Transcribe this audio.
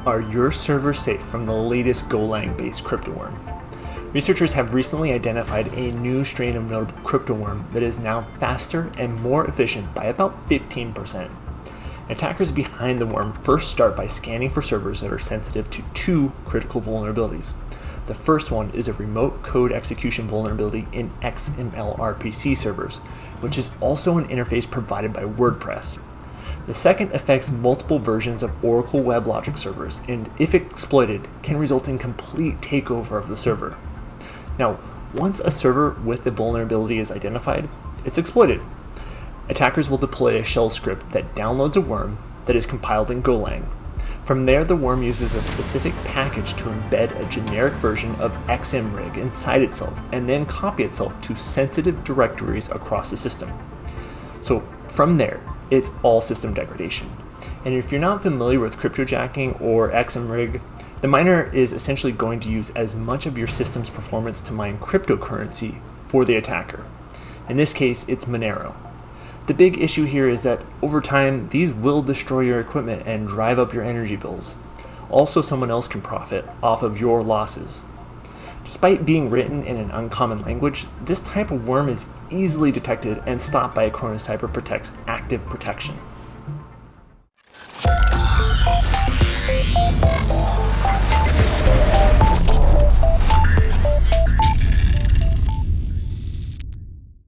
Are your servers safe from the latest Golang-based cryptoworm? Researchers have recently identified a new strain of notable cryptoworm that is now faster and more efficient by about 15%. Attackers behind the worm first start by scanning for servers that are sensitive to two critical vulnerabilities. The first one is a remote code execution vulnerability in XML-RPC servers, which is also an interface provided by WordPress. The second affects multiple versions of Oracle WebLogic Servers, and if exploited, can result in complete takeover of the server. Now, once a server with the vulnerability is identified, it's exploited. Attackers will deploy a shell script that downloads a worm that is compiled in Golang. From there, the worm uses a specific package to embed a generic version of XMRig inside itself, and then copy itself to sensitive directories across the system. So from there, it's all system degradation. And if you're not familiar with cryptojacking or XMRig, the miner is essentially going to use as much of your system's performance to mine cryptocurrency for the attacker. In this case, it's Monero. The big issue here is that over time, these will destroy your equipment and drive up your energy bills. Also, someone else can profit off of your losses. Despite being written in an uncommon language, this type of worm is easily detected and stopped by Acronis CyberProtect's active protection.